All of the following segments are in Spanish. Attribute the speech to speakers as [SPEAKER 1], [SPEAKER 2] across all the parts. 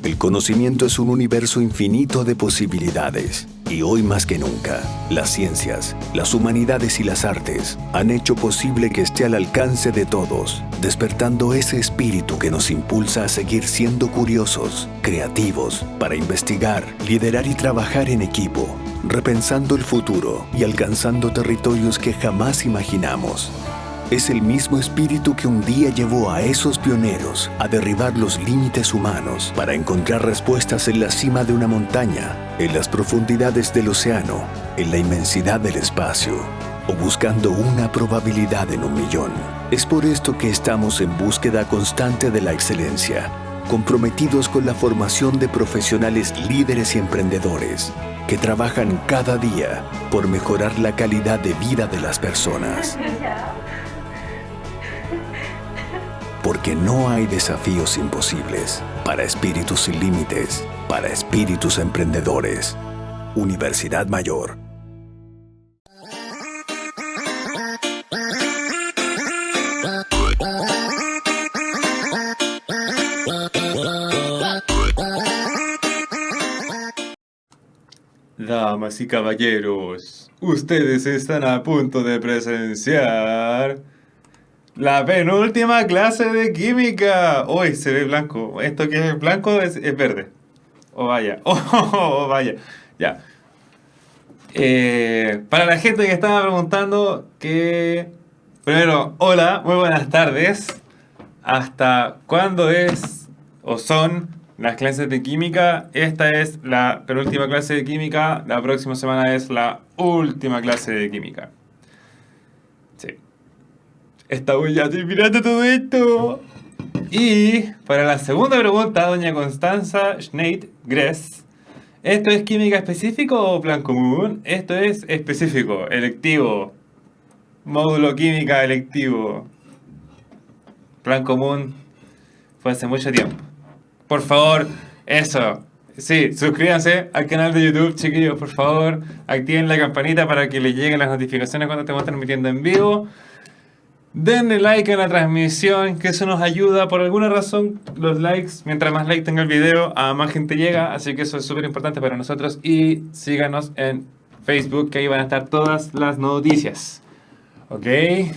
[SPEAKER 1] El conocimiento es un universo infinito de posibilidades. Y hoy más que nunca, las ciencias, las humanidades y las artes han hecho posible que esté al alcance de todos, despertando ese espíritu que nos impulsa a seguir siendo curiosos, creativos, para investigar, liderar y trabajar en equipo, repensando el futuro y alcanzando territorios que jamás imaginamos. Es el mismo espíritu que un día llevó a esos pioneros a derribar los límites humanos para encontrar respuestas en la cima de una montaña, en las profundidades del océano, en la inmensidad del espacio, o buscando una probabilidad en 1.000.000. Es por esto que estamos en búsqueda constante de la excelencia, comprometidos con la formación de profesionales líderes y emprendedores que trabajan cada día por mejorar la calidad de vida de las personas. Porque no hay desafíos imposibles para espíritus sin límites, para espíritus emprendedores. Universidad Mayor.
[SPEAKER 2] Damas y caballeros, ustedes están a punto de presenciar la penúltima clase de química. Uy, se ve blanco. Esto que es blanco es verde. Oh, vaya. Oh, vaya. Ya. Para la gente que estaba preguntando que... Primero, hola, muy buenas tardes. ¿Hasta cuándo es o son las clases de química? Esta es la penúltima clase de química. La próxima semana es la última clase de química. Sí. Estamos ya terminando todo esto. Y para la segunda pregunta, doña Constanza Schneid-Gress, ¿esto es química específico o plan común? Esto es específico, electivo. Módulo química electivo. Plan común fue hace mucho tiempo. Por favor, eso. Sí, suscríbanse al canal de YouTube, chiquillos, por favor. Activen la campanita para que les lleguen las notificaciones cuando estemos transmitiendo en vivo. Denle like a la transmisión, que eso nos ayuda. Por alguna razón, los likes, mientras más like tenga el video, a más gente llega. Así que eso es súper importante para nosotros. Y síganos en Facebook, que ahí van a estar todas las noticias. ¿Ok? ¿Se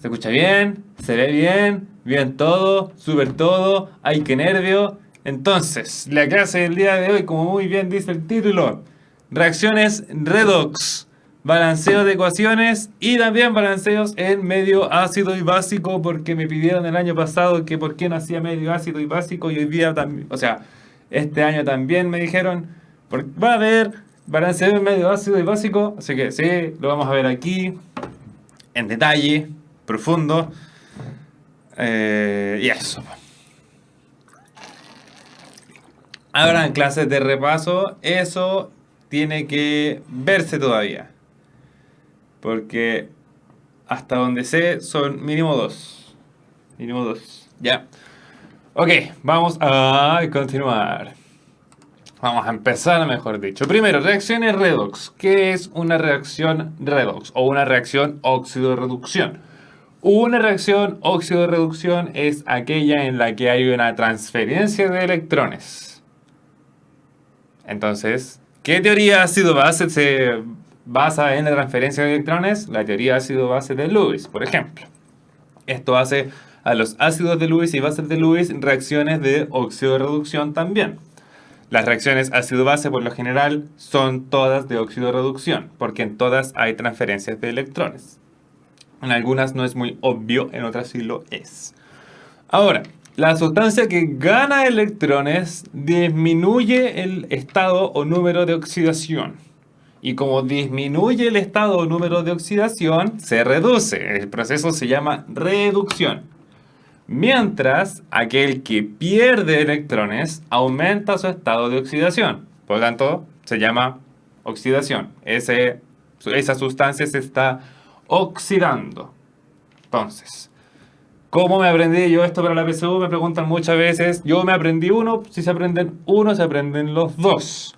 [SPEAKER 2] escucha bien? ¿Se ve bien? ¿Bien todo? ¿Súper todo? ¡Ay, qué nervio! Entonces, la clase del día de hoy, como muy bien dice el título, reacciones redox. Balanceo de ecuaciones y también balanceos en medio ácido y básico, porque me pidieron el año pasado que por qué no hacía medio ácido y básico, y hoy día también, o sea, este año también me dijeron, va a haber balanceo en medio ácido y básico, así que sí, lo vamos a ver aquí, en detalle, profundo, y eso. Habrán clases de repaso, eso tiene que verse todavía. Porque hasta donde sé son mínimo 2. Mínimo 2. Ya. Ok, vamos a continuar. Vamos a empezar, mejor dicho. Primero, reacciones redox. ¿Qué es una reacción redox? O una reacción óxido-reducción. Una reacción óxido-reducción es aquella en la que hay una transferencia de electrones. Entonces, ¿qué teoría ácido-base se basa en la transferencia de electrones? La teoría ácido-base de Lewis, por ejemplo. Esto hace a los ácidos de Lewis y bases de Lewis reacciones de óxido-reducción también. Las reacciones ácido-base por lo general son todas de óxido-reducción, porque en todas hay transferencias de electrones. En algunas no es muy obvio, en otras sí lo es. Ahora, la sustancia que gana electrones disminuye el estado o número de oxidación. Y como disminuye el estado o número de oxidación, se reduce. El proceso se llama reducción. Mientras, aquel que pierde electrones aumenta su estado de oxidación. Por lo tanto, se llama oxidación. Esa sustancia se está oxidando. Entonces, ¿cómo me aprendí yo esto para la PSU? Me preguntan muchas veces. Yo me aprendí uno. Si se aprenden uno, se aprenden los dos.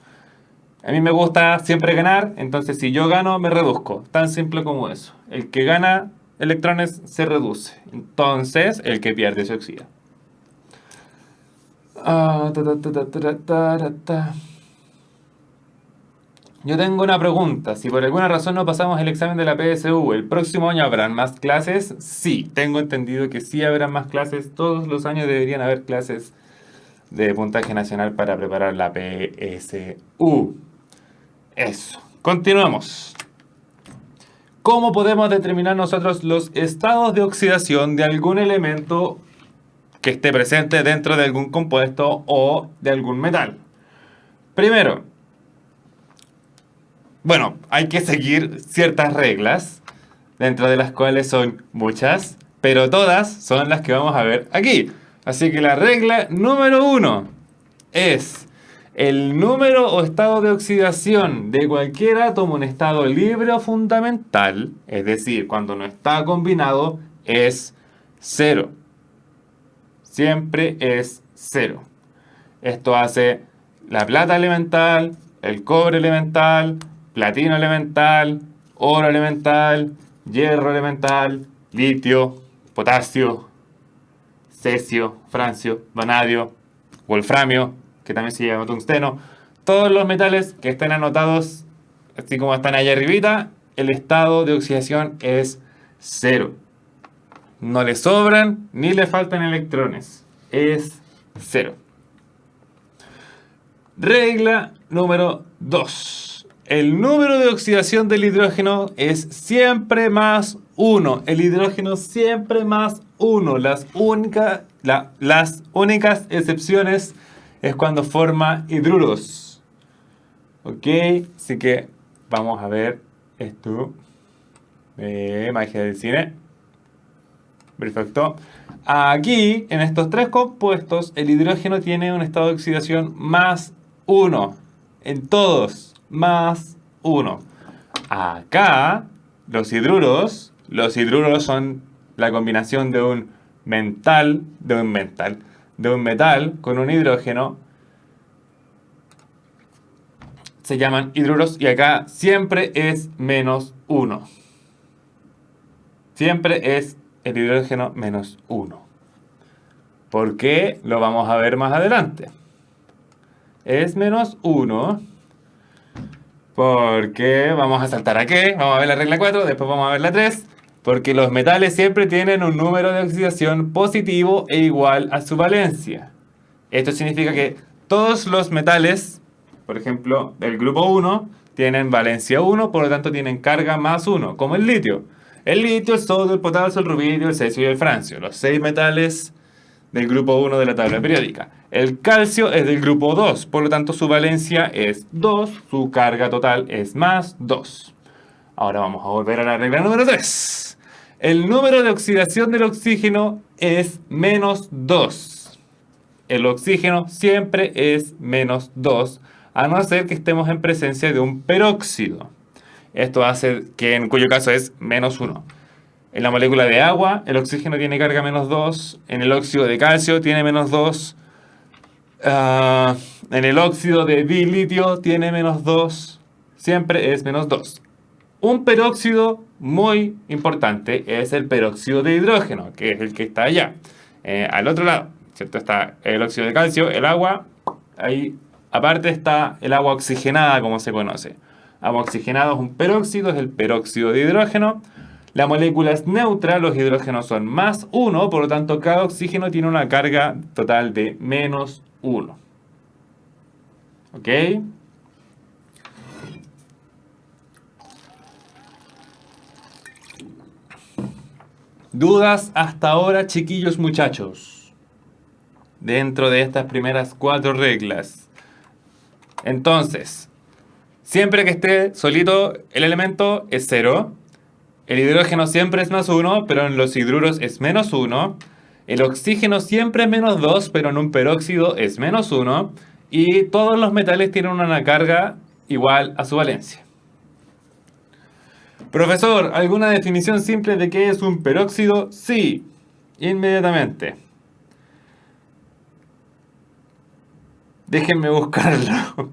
[SPEAKER 2] A mí me gusta siempre ganar, entonces si yo gano, me reduzco. Tan simple como eso. El que gana electrones se reduce. Entonces, el que pierde se oxida. Yo tengo una pregunta. Si por alguna razón no pasamos el examen de la PSU, ¿el próximo año habrán más clases? Sí, tengo entendido que sí habrán más clases. Todos los años deberían haber clases de puntaje nacional para preparar la PSU. Eso. Continuamos. ¿Cómo podemos determinar nosotros los estados de oxidación de algún elemento que esté presente dentro de algún compuesto o de algún metal? Primero, bueno, hay que seguir ciertas reglas, dentro de las cuales son muchas, pero todas son las que vamos a ver aquí. Así que la regla número 1 es: el número o estado de oxidación de cualquier átomo en estado libre o fundamental, es decir, cuando no está combinado, es 0. Siempre es 0. Esto hace la plata elemental, el cobre elemental, platino elemental, oro elemental, hierro elemental, litio, potasio, cesio, francio, vanadio, wolframio, que también se llama tungsteno. Todos los metales que estén anotados, así como están allá arribita, el estado de oxidación es 0. No le sobran ni le faltan electrones. Es 0. Regla número 2. El número de oxidación del hidrógeno es siempre más 1. El hidrógeno siempre más 1. Las únicas excepciones es cuando forma hidruros. Ok, así que vamos a ver esto. Magia del cine. Perfecto. Aquí, en estos tres compuestos, el hidrógeno tiene un estado de oxidación más 1. En todos, más 1. Acá, los hidruros son la combinación de un metal con un hidrógeno. Se llaman hidruros y acá siempre es menos 1. Siempre es el hidrógeno menos 1. ¿Por qué? Lo vamos a ver más adelante. Es menos 1 porque vamos a saltar a qué. Vamos a ver la regla 4, después vamos a ver la 3. Porque los metales siempre tienen un número de oxidación positivo e igual a su valencia. Esto significa que todos los metales, por ejemplo, del grupo 1, tienen valencia 1, por lo tanto tienen carga más 1, como el litio. El litio, el sodio, el potasio, el rubidio, el cesio y el francio. Los 6 metales del grupo 1 de la tabla periódica. El calcio es del grupo 2, por lo tanto su valencia es 2, su carga total es más 2. Ahora vamos a volver a la regla número 3. El número de oxidación del oxígeno es menos 2. El oxígeno siempre es menos 2, a no ser que estemos en presencia de un peróxido. Esto hace que, en cuyo caso es menos 1. En la molécula de agua, el oxígeno tiene carga menos 2. En el óxido de calcio tiene menos 2. En el óxido de dilitio tiene menos 2. Siempre es menos 2. Un peróxido muy importante es el peróxido de hidrógeno, que es el que está allá, al otro lado, ¿cierto? Está el óxido de calcio, el agua. Ahí, aparte está el agua oxigenada, como se conoce. Agua oxigenada es un peróxido, es el peróxido de hidrógeno. La molécula es neutra, los hidrógenos son más 1, por lo tanto cada oxígeno tiene una carga total de menos 1. ¿Ok? ¿Dudas hasta ahora, chiquillos muchachos? Dentro de estas primeras 4 reglas. Entonces, siempre que esté solito el elemento es 0. El hidrógeno siempre es más 1, pero en los hidruros es menos 1. El oxígeno siempre es menos 2, pero en un peróxido es menos 1. Y todos los metales tienen una carga igual a su valencia. Profesor, ¿alguna definición simple de qué es un peróxido? Sí, inmediatamente. Déjenme buscarlo.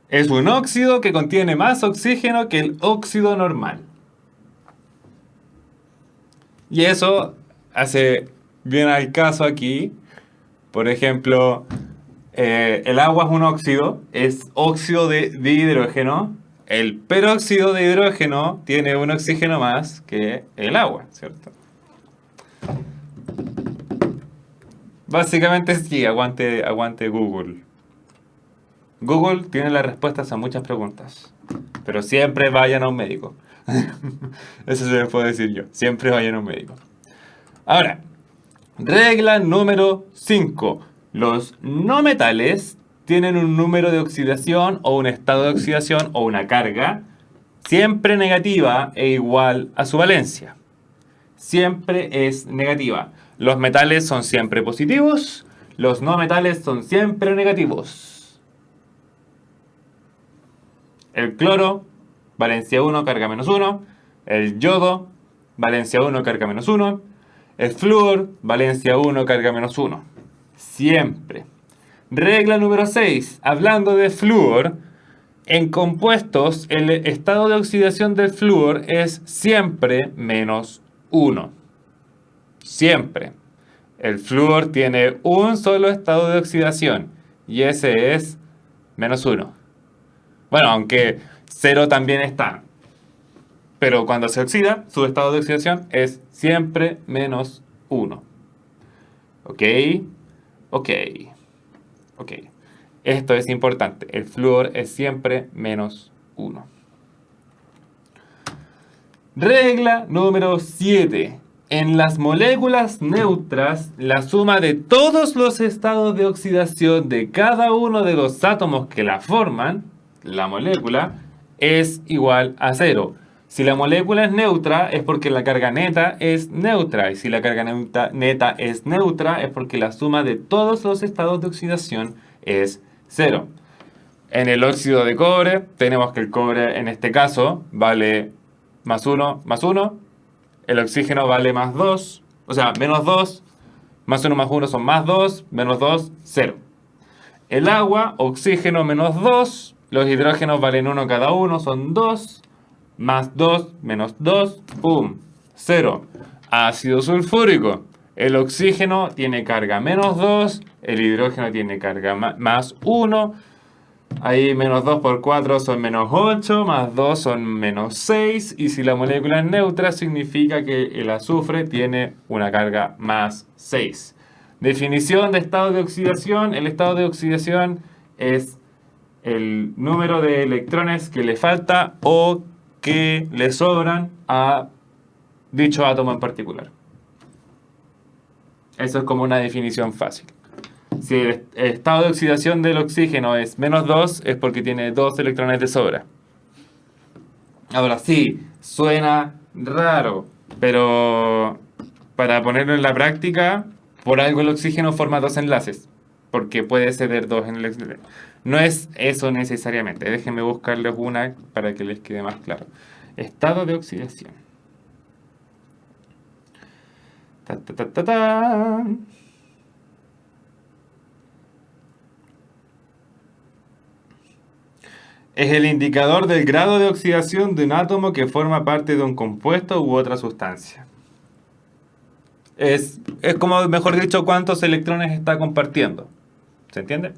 [SPEAKER 2] Es un óxido que contiene más oxígeno que el óxido normal. Y eso hace viene al caso aquí. Por ejemplo, el agua es un óxido, es óxido de hidrógeno. El peróxido de hidrógeno tiene un oxígeno más que el agua, ¿cierto? Básicamente sí, aguante Google. Google tiene las respuestas a muchas preguntas, pero siempre vayan a un médico. Eso se me puede decir yo, siempre vayan a un médico. Ahora, regla número 5. Los no metales tienen un número de oxidación o un estado de oxidación o una carga siempre negativa e igual a su valencia. Siempre es negativa. Los metales son siempre positivos, los no metales son siempre negativos. El cloro, valencia 1, carga menos 1. El yodo, valencia 1, carga menos 1. El flúor, valencia 1, carga menos 1. Siempre. Regla número 6. Hablando de flúor, en compuestos el estado de oxidación del flúor es siempre menos 1. Siempre. El flúor tiene un solo estado de oxidación y ese es menos 1. Bueno, aunque 0 también está. Pero cuando se oxida, su estado de oxidación es siempre menos 1. ¿Ok? Ok. Ok. Esto es importante. El flúor es siempre menos 1. Regla número 7. En las moléculas neutras, la suma de todos los estados de oxidación de cada uno de los átomos que la forman, la molécula, es igual a 0. Si la molécula es neutra, es porque la carga neta es neutra. Y si la carga neta es neutra, es porque la suma de todos los estados de oxidación es 0. En el óxido de cobre, tenemos que el cobre, en este caso, vale más 1, más 1. El oxígeno vale más 2, o sea, menos 2. Más 1 más 1 son más 2, menos 2, 0. El agua, oxígeno menos 2. Los hidrógenos valen 1 cada uno, son 2. Más 2, menos 2, ¡pum! 0. Ácido sulfúrico. El oxígeno tiene carga menos 2. El hidrógeno tiene carga más 1. Ahí menos 2 por 4 son menos 8, más 2 son menos 6. Y si la molécula es neutra, significa que el azufre tiene una carga más 6. Definición de estado de oxidación. El estado de oxidación es el número de electrones que le falta o que le sobran a dicho átomo en particular. Eso es como una definición fácil. Si el estado de oxidación del oxígeno es menos 2, es porque tiene 2 electrones de sobra. Ahora sí, suena raro, pero para ponerlo en la práctica, por algo el oxígeno forma 2 enlaces, porque puede ceder 2 en el... No es eso necesariamente. Déjenme buscarles una para que les quede más claro. Estado de oxidación. Ta, ta, ta, ta, ta. Es el indicador del grado de oxidación de un átomo que forma parte de un compuesto u otra sustancia. Es como, mejor dicho, cuántos electrones está compartiendo. ¿Se entiende?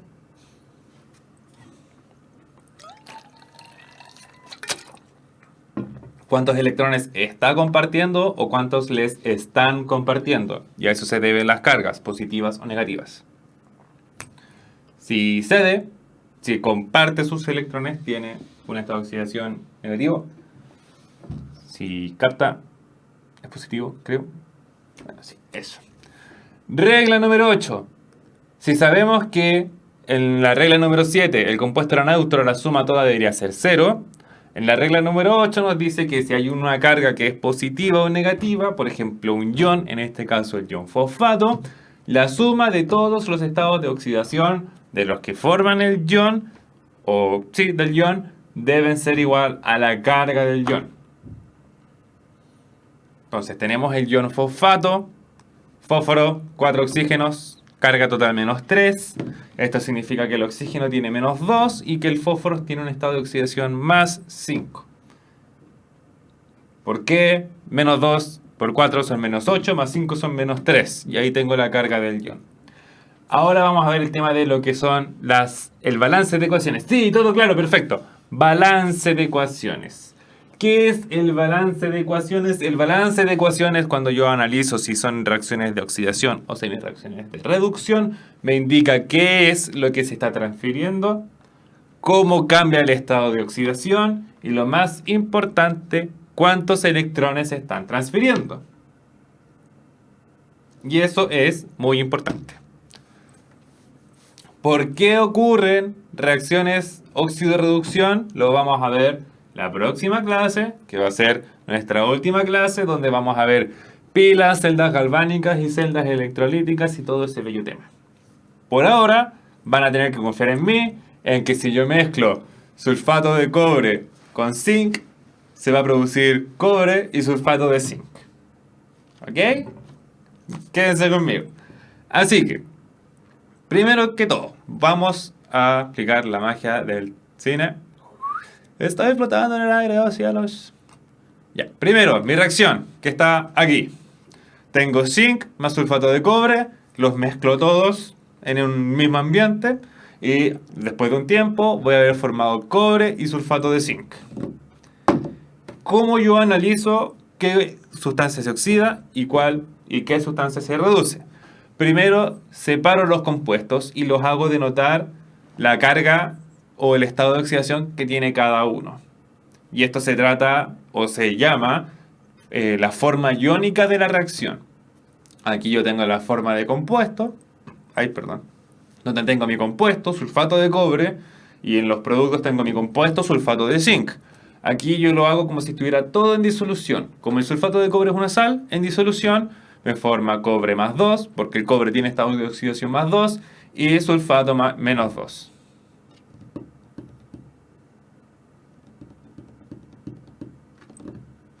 [SPEAKER 2] ¿Cuántos electrones está compartiendo o cuántos les están compartiendo? Y a eso se deben las cargas, positivas o negativas. Si cede, si comparte sus electrones, tiene un estado de oxidación negativo. Si capta, es positivo, creo. Bueno, sí, eso. Regla número 8. Si sabemos que en la regla número 7 el compuesto era neutro, la suma toda debería ser 0. En la regla número 8 nos dice que si hay una carga que es positiva o negativa, por ejemplo un ion, en este caso el ion fosfato, la suma de todos los estados de oxidación de los que forman el ion, del ion, deben ser igual a la carga del ion. Entonces tenemos el ion fosfato, fósforo, 4 oxígenos, carga total menos 3. Esto significa que el oxígeno tiene menos 2 y que el fósforo tiene un estado de oxidación más 5. ¿Por qué menos 2 por 4 son menos 8, más 5 son menos 3. Y ahí tengo la carga del ion. Ahora vamos a ver el tema de lo que son el balance de ecuaciones. Sí, todo claro, perfecto. Balance de ecuaciones. ¿Qué es el balance de ecuaciones? El balance de ecuaciones, cuando yo analizo si son reacciones de oxidación o semireacciones de reducción, me indica qué es lo que se está transfiriendo, cómo cambia el estado de oxidación y, lo más importante, cuántos electrones se están transfiriendo. Y eso es muy importante. ¿Por qué ocurren reacciones óxido-reducción? Lo vamos a ver la próxima clase, que va a ser nuestra última clase, donde vamos a ver pilas, celdas galvánicas y celdas electrolíticas y todo ese bello tema. Por ahora, van a tener que confiar en mí, en que si yo mezclo sulfato de cobre con zinc, se va a producir cobre y sulfato de zinc. ¿Ok? Quédense conmigo. Así que, primero que todo, vamos a aplicar la magia del cine. Estoy flotando en el aire, oh cielos. Ya, primero, mi reacción, que está aquí. Tengo zinc más sulfato de cobre, los mezclo todos en un mismo ambiente y después de un tiempo voy a haber formado cobre y sulfato de zinc. ¿Cómo yo analizo qué sustancia se oxida y qué sustancia se reduce? Primero, separo los compuestos y los hago denotar la carga o el estado de oxidación que tiene cada uno. Y esto se trata o se llama la forma iónica de la reacción. Aquí yo tengo la forma de compuesto. Donde tengo mi compuesto, sulfato de cobre, y en los productos tengo mi compuesto, sulfato de zinc. Aquí yo lo hago como si estuviera todo en disolución. Como el sulfato de cobre es una sal en disolución, me forma cobre más 2, porque el cobre tiene estado de oxidación más 2, y sulfato menos 2.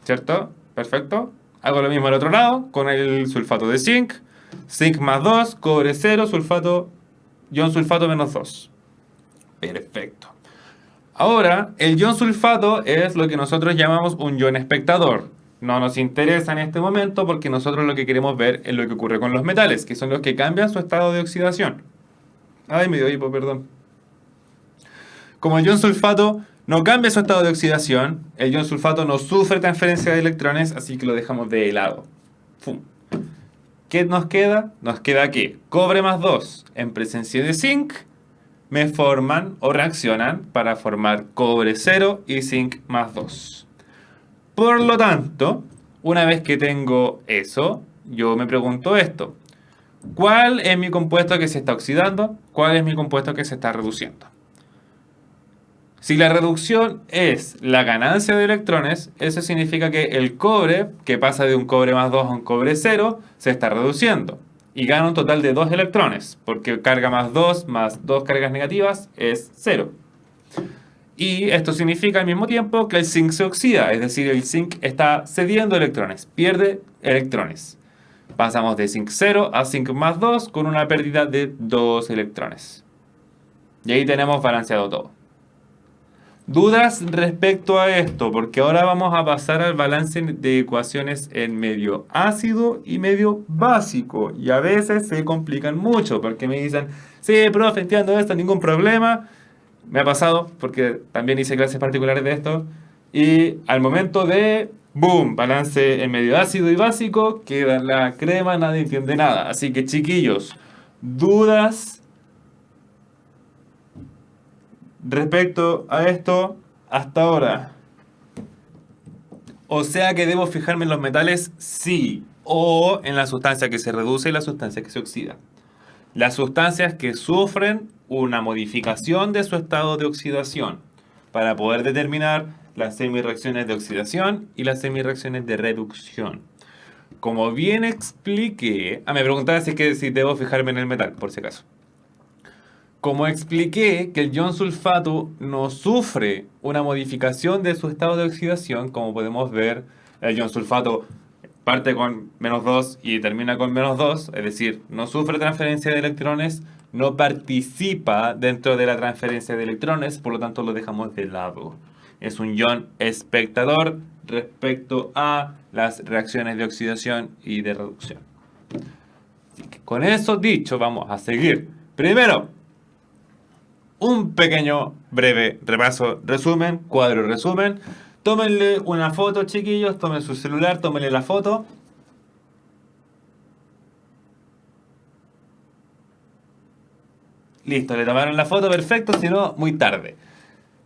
[SPEAKER 2] ¿Cierto? Perfecto. Hago lo mismo al otro lado, con el sulfato de zinc. Zinc más 2, cobre 0, ion sulfato menos 2. Perfecto. Ahora, el ion sulfato es lo que nosotros llamamos un ion espectador. No nos interesa en este momento porque nosotros lo que queremos ver es lo que ocurre con los metales, que son los que cambian su estado de oxidación. Ay, me dio hipo, perdón. Como el ion sulfato no cambia su estado de oxidación, el ion sulfato no sufre transferencia de electrones, así que lo dejamos de lado. ¡Fum! ¿Qué nos queda? Nos queda que cobre más 2 en presencia de zinc me forman o reaccionan para formar cobre 0 y zinc más 2. Por lo tanto, una vez que tengo eso, yo me pregunto esto. ¿Cuál es mi compuesto que se está oxidando? ¿Cuál es mi compuesto que se está reduciendo? Si la reducción es la ganancia de electrones, eso significa que el cobre, que pasa de un cobre más 2 a un cobre 0, se está reduciendo. Y gana un total de 2 electrones, porque carga más 2 cargas negativas es 0. Y esto significa al mismo tiempo que el zinc se oxida, es decir, el zinc está cediendo electrones, pierde electrones. Pasamos de zinc 0 a zinc más 2 con una pérdida de 2 electrones. Y ahí tenemos balanceado todo. ¿Dudas respecto a esto? Porque ahora vamos a pasar al balance de ecuaciones en medio ácido y medio básico. Y a veces se complican mucho porque me dicen, sí, profe, entiendo esto, ningún problema. Me ha pasado porque también hice clases particulares de esto. Y al momento de, boom, balance en medio ácido y básico, queda la crema, nadie entiende nada. Así que chiquillos, dudas respecto a esto hasta ahora. O sea que debo fijarme en los metales, sí, o en la sustancia que se reduce y la sustancia que se oxida. Las sustancias que sufren una modificación de su estado de oxidación para poder determinar las semireacciones de oxidación y las semireacciones de reducción. Como bien expliqué, me preguntaba si debo fijarme en el metal, por si acaso. Como expliqué que el ion sulfato no sufre una modificación de su estado de oxidación, como podemos ver, el ion sulfato parte con menos 2 y termina con menos 2, es decir, no sufre transferencia de electrones, no participa dentro de la transferencia de electrones, por lo tanto lo dejamos de lado. es un ion espectador respecto a las reacciones de oxidación y de reducción. Así que con eso dicho, vamos a seguir. Primero, un pequeño breve repaso, resumen, cuadro resumen. Tómenle una foto, chiquillos, tomen su celular, tómenle la foto. Listo, le tomaron la foto, perfecto, si no, muy tarde.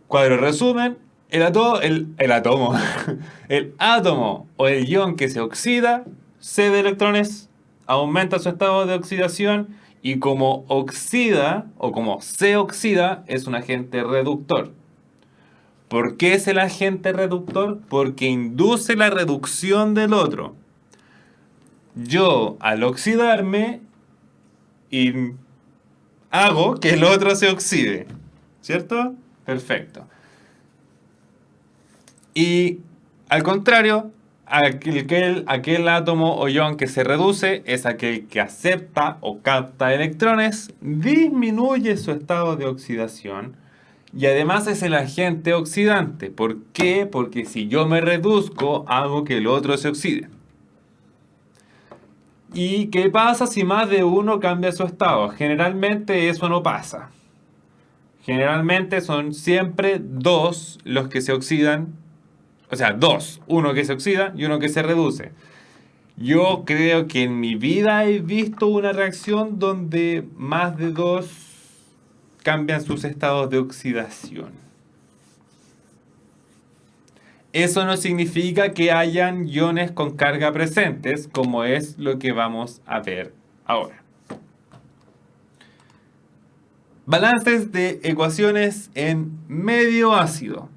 [SPEAKER 2] Cuadro resumen, el átomo o el ion que se oxida, cede electrones, aumenta su estado de oxidación y como oxida o como se oxida es un agente reductor. ¿Por qué es el agente reductor? Porque induce la reducción del otro. Yo al oxidarme y hago que el otro se oxide, ¿cierto? Perfecto. Y al contrario, aquel átomo o ion que se reduce es aquel que acepta o capta electrones, disminuye su estado de oxidación y además es el agente oxidante. ¿Por qué? Porque si yo me reduzco, hago que el otro se oxide. ¿Y qué pasa si más de uno cambia su estado? Generalmente eso no pasa. Generalmente son siempre dos los que se oxidan. O sea, dos. Uno que se oxida y uno que se reduce. Yo creo que en mi vida he visto una reacción donde más de dos cambian sus estados de oxidación. Eso no significa que hayan iones con carga presentes, como es lo que vamos a ver ahora. Balances de ecuaciones en medio ácido.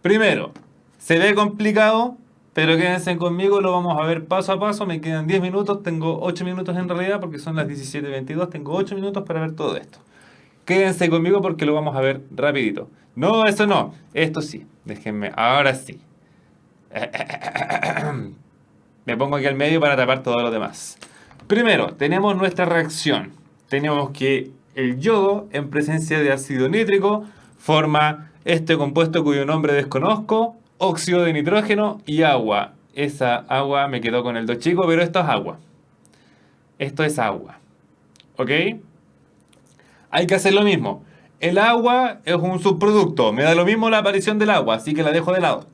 [SPEAKER 2] Primero, se ve complicado, pero quédense conmigo, lo vamos a ver paso a paso. Me quedan 10 minutos, tengo 8 minutos en realidad porque son las 17:22, tengo 8 minutos para ver todo esto. Quédense conmigo porque lo vamos a ver rapidito. No, eso no, esto sí, déjenme, ahora sí. Me pongo aquí al medio para tapar todo lo demás. Primero, tenemos nuestra reacción. Tenemos que el yodo, en presencia de ácido nítrico, forma este compuesto cuyo nombre desconozco, óxido de nitrógeno y agua. Esa agua me quedó con el do chico, pero esto es agua. Esto es agua. ¿Ok? Hay que hacer lo mismo. El agua es un subproducto. Me da lo mismo la aparición del agua, así que la dejo de lado.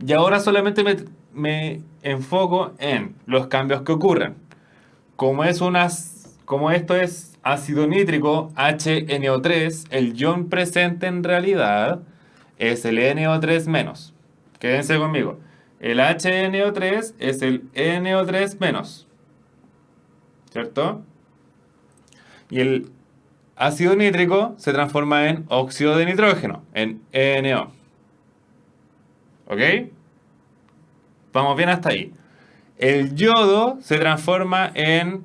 [SPEAKER 2] Y ahora solamente me enfoco en los cambios que ocurren. Como esto es ácido nítrico, HNO3, el ion presente en realidad es el NO3-. Quédense conmigo. El HNO3 es el NO3-. ¿Cierto? Y el ácido nítrico se transforma en óxido de nitrógeno, en NO. ¿Ok? Vamos bien hasta ahí. El yodo se transforma en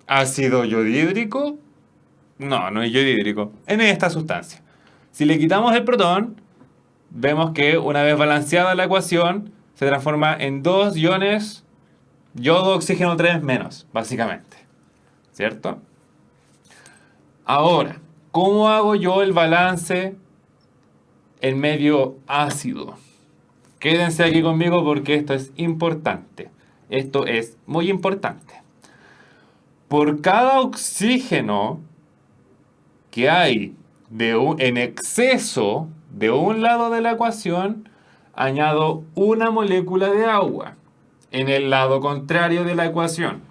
[SPEAKER 2] ácido yodhídrico. No, no es yodhídrico. En esta sustancia. Si le quitamos el protón, vemos que una vez balanceada la ecuación, se transforma en dos iones yodo oxígeno 3-, básicamente. ¿Cierto? Ahora, ¿cómo hago yo el balance en medio ácido? Quédense aquí conmigo porque esto es importante. Esto es muy importante. Por cada oxígeno que hay en exceso de un lado de la ecuación, añado una molécula de agua en el lado contrario de la ecuación.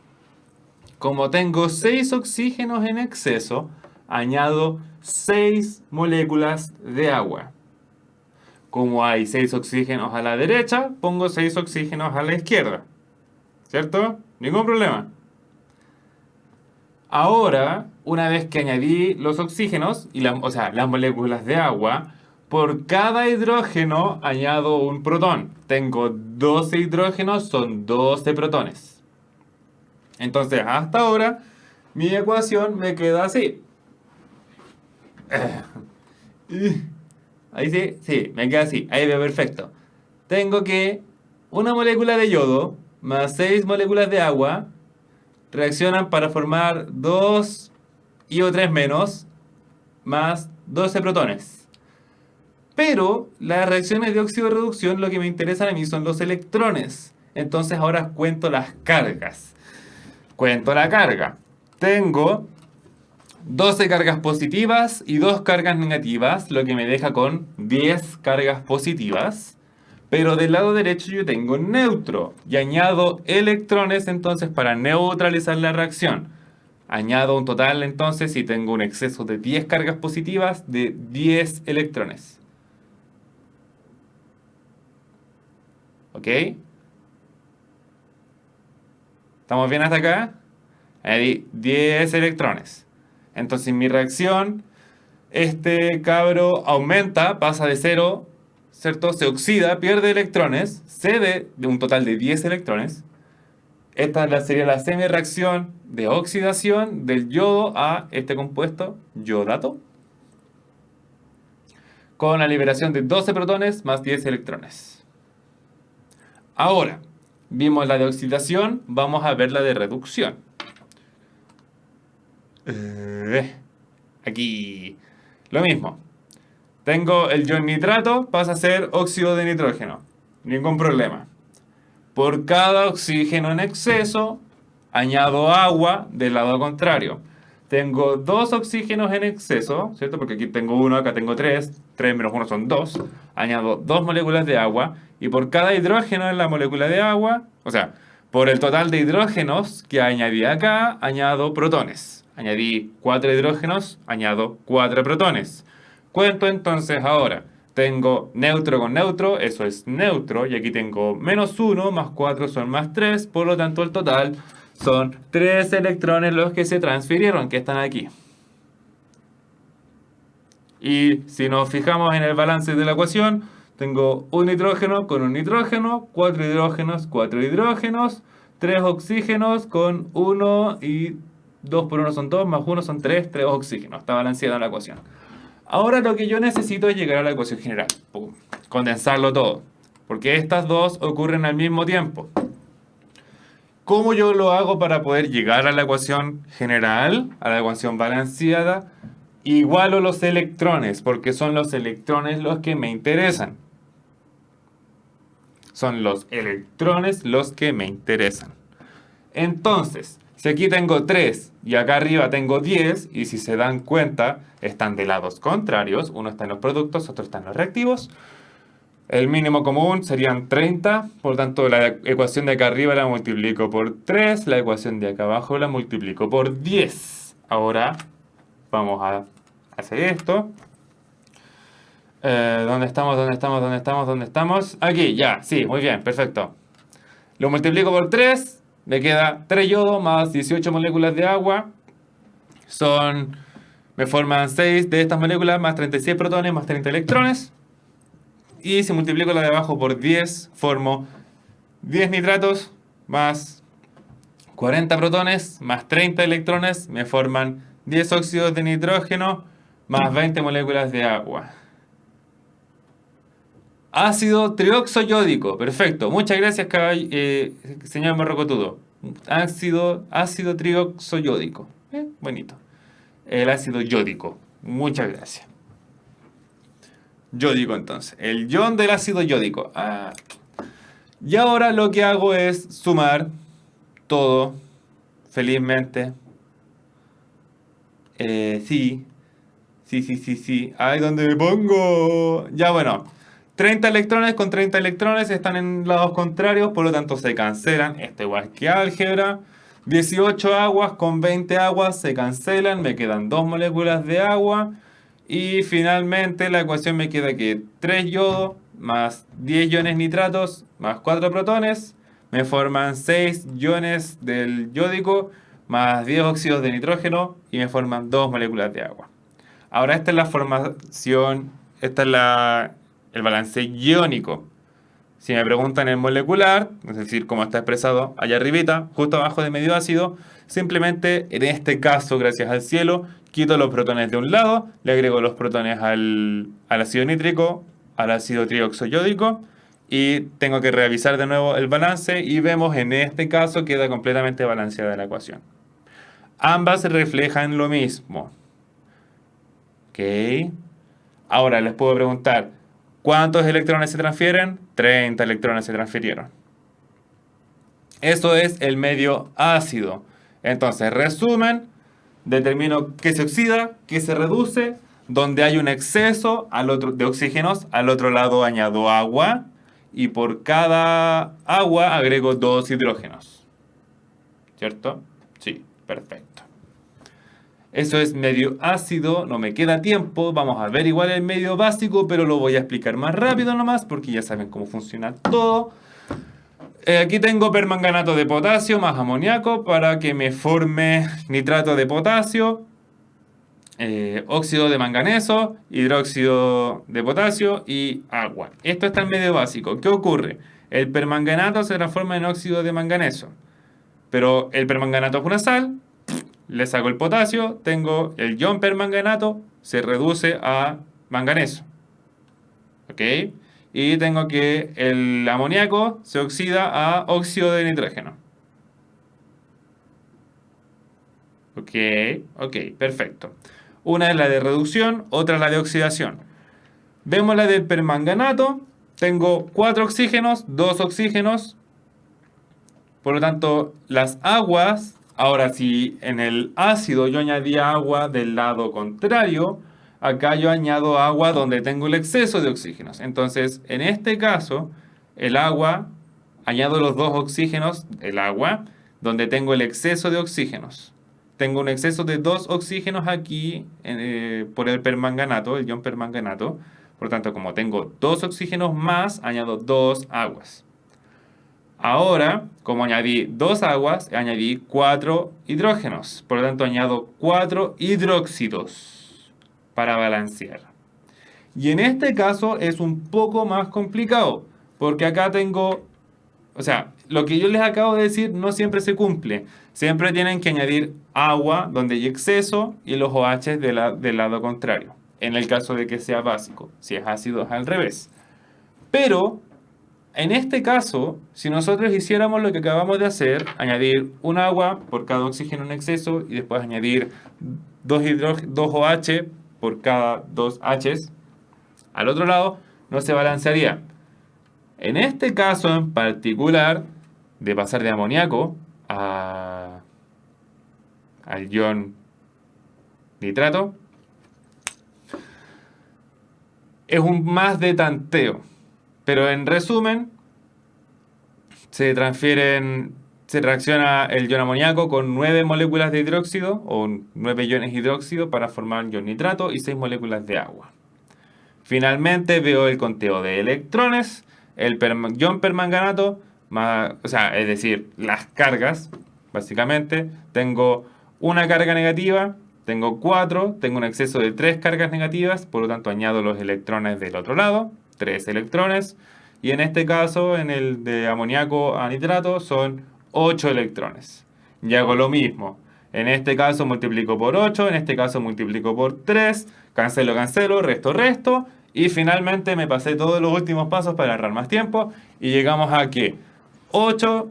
[SPEAKER 2] Como tengo 6 oxígenos en exceso, añado 6 moléculas de agua. Como hay 6 oxígenos a la derecha, pongo 6 oxígenos a la izquierda. ¿Cierto? Ningún problema. Ahora, una vez que añadí los oxígenos, las moléculas de agua, por cada hidrógeno añado un protón. Tengo 12 hidrógenos, son 12 protones. Entonces, hasta ahora, mi ecuación me queda así. Ahí sí, sí, me queda así. Ahí veo perfecto. Tengo que una molécula de yodo más 6 moléculas de agua reaccionan para formar 2 IO3-, más 12 protones. Pero las reacciones de óxido de reducción lo que me interesan a mí son los electrones. Entonces ahora cuento las cargas. Cuento la carga. Tengo 12 cargas positivas y 2 cargas negativas, lo que me deja con 10 cargas positivas. Pero del lado derecho yo tengo neutro y añado electrones entonces para neutralizar la reacción. Añado un total entonces y tengo un exceso de 10 cargas positivas de 10 electrones. ¿Ok? ¿Estamos bien hasta acá? Añadí 10 electrones. Entonces mi reacción, este cabro aumenta, pasa de 0, ¿cierto? Se oxida, pierde electrones, cede de un total de 10 electrones. Esta sería la semi-reacción de oxidación del yodo a este compuesto, yodato, con la liberación de 12 protones más 10 electrones. Ahora, vimos la de oxidación, vamos a ver la de reducción. Aquí, lo mismo. Tengo el ion nitrato, pasa a ser óxido de nitrógeno. Ningún problema. Por cada oxígeno en exceso, añado agua del lado contrario. Tengo 2 oxígenos en exceso, ¿cierto? Porque aquí tengo 1, acá tengo 3. 3 menos 1 son 2. Añado 2 moléculas de agua. Y por cada hidrógeno en la molécula de agua, o sea, por el total de hidrógenos que añadí acá, añado protones. Añadí 4 hidrógenos, añado 4 protones. Cuento entonces ahora. Tengo neutro con neutro, eso es neutro, y aquí tengo menos 1, más 4 son más 3, por lo tanto el total son 3 electrones los que se transfirieron, que están aquí. Y si nos fijamos en el balance de la ecuación, tengo un nitrógeno con un nitrógeno, 4 hidrógenos, 4 hidrógenos, 3 oxígenos con 1 y 2 por 1 son 2, más 1 son 3, 3 oxígenos. Está balanceada la ecuación. Ahora lo que yo necesito es llegar a la ecuación general. Pum, condensarlo todo. Porque estas dos ocurren al mismo tiempo. ¿Cómo yo lo hago para poder llegar a la ecuación general, a la ecuación balanceada? Igualo los electrones, porque son los electrones los que me interesan. Son los electrones los que me interesan. Entonces, si aquí tengo 3 y acá arriba tengo 10, y si se dan cuenta, están de lados contrarios, uno está en los productos, otro está en los reactivos. El mínimo común serían 30, por lo tanto la ecuación de acá arriba la multiplico por 3, la ecuación de acá abajo la multiplico por 10. Ahora vamos a hacer esto. ¿Dónde estamos? ¿Dónde estamos? ¿Dónde estamos? ¿Dónde estamos? Aquí, ya, sí, muy bien, perfecto. Lo multiplico por 3, me queda 3 yodo más 18 moléculas de agua. Me forman 6 de estas moléculas más 36 protones más 30 electrones. Y si multiplico la de abajo por 10, formo 10 nitratos más 40 protones más 30 electrones. Me forman 10 óxidos de nitrógeno más 20 moléculas de agua. Ácido trioxoyódico. Perfecto. Muchas gracias, señor Morrocotudo. Ácido trioxoyódico. Bonito. El ácido yódico. Muchas gracias. Yódico entonces. El ion del ácido yódico. Y ahora lo que hago es sumar todo. Felizmente. Sí. Ay, ¿dónde me pongo? Ya bueno. 30 electrones con 30 electrones están en lados contrarios, por lo tanto se cancelan. Esto igual que álgebra. 18 aguas con 20 aguas se cancelan, me quedan 2 moléculas de agua. Y finalmente la ecuación me queda que 3 yodo más 10 iones nitratos más 4 protones me forman 6 iones del yódico más 10 óxidos de nitrógeno y me forman 2 moléculas de agua. Ahora esta es la formación, esta es el balance iónico. Si me preguntan el molecular, es decir, cómo está expresado allá arribita, justo abajo de medio ácido, simplemente en este caso, gracias al cielo, quito los protones de un lado, le agrego los protones al ácido nítrico, al ácido trioxoyódico, y tengo que revisar de nuevo el balance y vemos en este caso queda completamente balanceada la ecuación. Ambas reflejan lo mismo, Ok. Ahora les puedo preguntar, ¿cuántos electrones se transfieren? 30 electrones se transfirieron. Eso es el medio ácido. Entonces, resumen, determino qué se oxida, qué se reduce, donde hay un exceso de oxígenos, al otro lado añado agua y por cada agua agrego 2 hidrógenos. ¿Cierto? Sí, perfecto. Eso es medio ácido, no me queda tiempo, vamos a ver igual el medio básico, pero lo voy a explicar más rápido nomás porque ya saben cómo funciona todo. Aquí tengo permanganato de potasio más amoníaco para que me forme nitrato de potasio, óxido de manganeso, hidróxido de potasio y agua. Esto está en medio básico. ¿Qué ocurre? El permanganato se transforma en óxido de manganeso, pero el permanganato es una sal. Le saco el potasio, tengo el ion permanganato, se reduce a manganeso. ¿Ok? Y tengo que el amoníaco se oxida a óxido de nitrógeno. Ok, perfecto. Una es la de reducción, otra es la de oxidación. Vemos la del permanganato. Tengo 4 oxígenos, 2 oxígenos. Por lo tanto, las aguas... Ahora, si en el ácido yo añadía agua del lado contrario, acá yo añado agua donde tengo el exceso de oxígenos. Entonces, en este caso, el agua, añado los 2 oxígenos del agua, donde tengo el exceso de oxígenos. Tengo un exceso de 2 oxígenos aquí por el permanganato, el ion permanganato. Por lo tanto, como tengo 2 oxígenos más, añado 2 aguas. Ahora, como añadí 2 aguas, añadí 4 hidrógenos. Por lo tanto, añado 4 hidróxidos para balancear. Y en este caso es un poco más complicado, porque acá tengo... O sea, lo que yo les acabo de decir no siempre se cumple. Siempre tienen que añadir agua donde hay exceso y los OH del lado contrario. En el caso de que sea básico. Si es ácido es al revés. Pero... en este caso, si nosotros hiciéramos lo que acabamos de hacer, añadir un agua por cada oxígeno en exceso y después añadir 2 OH por cada 2 Hs, al otro lado no se balancearía. En este caso en particular, de pasar de amoníaco al ion nitrato, es un más de tanteo. Pero en resumen, se reacciona el ion amoníaco con 9 moléculas de hidróxido o 9 iones hidróxido para formar ion nitrato y 6 moléculas de agua. Finalmente veo el conteo de electrones, el ion permanganato, es decir, las cargas, básicamente. Tengo una carga negativa, tengo 4, tengo un exceso de 3 cargas negativas, por lo tanto añado los electrones del otro lado. 3 electrones, y en este caso, en el de amoníaco a nitrato, son 8 electrones. Y hago lo mismo. En este caso multiplico por 8, en este caso multiplico por 3, cancelo, resto, y finalmente me pasé todos los últimos pasos para ahorrar más tiempo, y llegamos a que 8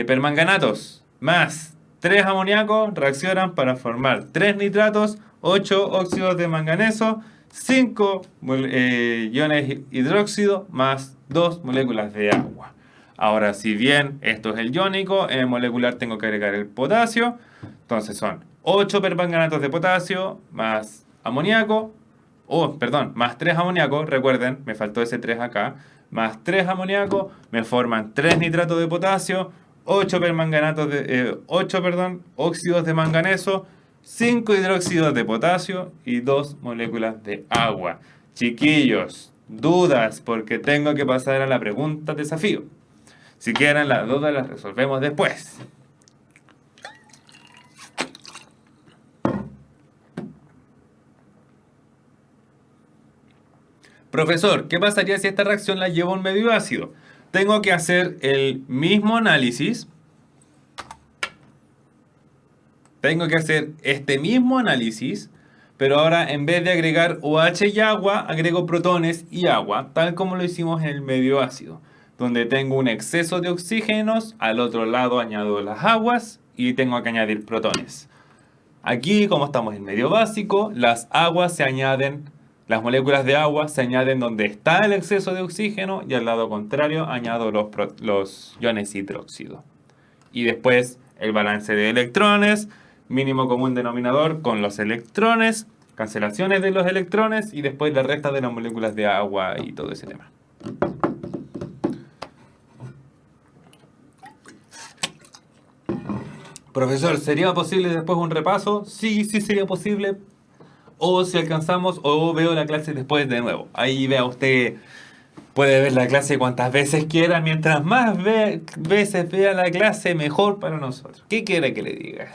[SPEAKER 2] permanganatos más 3 amoníacos reaccionan para formar 3 nitratos, 8 óxidos de manganeso, 5 iones hidróxido más 2 moléculas de agua. Ahora, si bien esto es el iónico, en el molecular tengo que agregar el potasio. Entonces son 8 permanganatos de potasio más amoníaco. Más 3 amoníaco. Recuerden, me faltó ese 3 acá. Más 3 amoníaco me forman 3 nitratos de potasio, 8 óxidos de manganeso, 5 hidróxidos de potasio y 2 moléculas de agua. Chiquillos, dudas, porque tengo que pasar a la pregunta desafío. Si quieren las dudas las resolvemos después. Profesor, ¿qué pasaría si esta reacción la llevo a un medio ácido? Tengo que hacer el mismo análisis. Tengo que hacer este mismo análisis, pero ahora en vez de agregar OH y agua, agrego protones y agua, tal como lo hicimos en el medio ácido, donde tengo un exceso de oxígenos, al otro lado añado las aguas y tengo que añadir protones. Aquí, como estamos en medio básico, las las moléculas de agua se añaden donde está el exceso de oxígeno y al lado contrario añado los iones hidróxido. Y después el balance de electrones, mínimo común denominador con los electrones, cancelaciones de los electrones y después la resta de las moléculas de agua y todo ese tema. Profesor, ¿sería posible después un repaso? Sí, sí sería posible. O si alcanzamos, o veo la clase después de nuevo. Ahí vea usted, puede ver la clase cuantas veces quiera. Mientras más veces vea la clase, mejor para nosotros. ¿Qué quiere que le diga?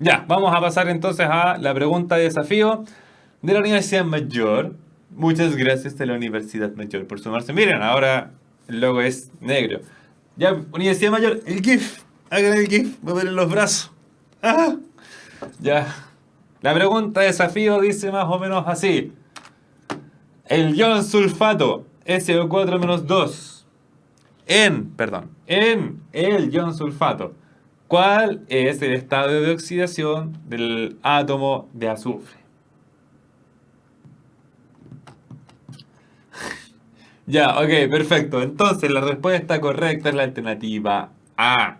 [SPEAKER 2] Ya, vamos a pasar entonces a la pregunta de desafío de la Universidad Mayor. Muchas gracias a la Universidad Mayor por sumarse. Miren, ahora el logo es negro. Ya, Universidad Mayor, el GIF. Hagan el GIF, mueven los brazos. Ah, ya. La pregunta de desafío dice más o menos así. El ion sulfato SO4-2 en el ion sulfato, ¿cuál es el estado de oxidación del átomo de azufre? Ya, ok, perfecto. Entonces la respuesta correcta es la alternativa A.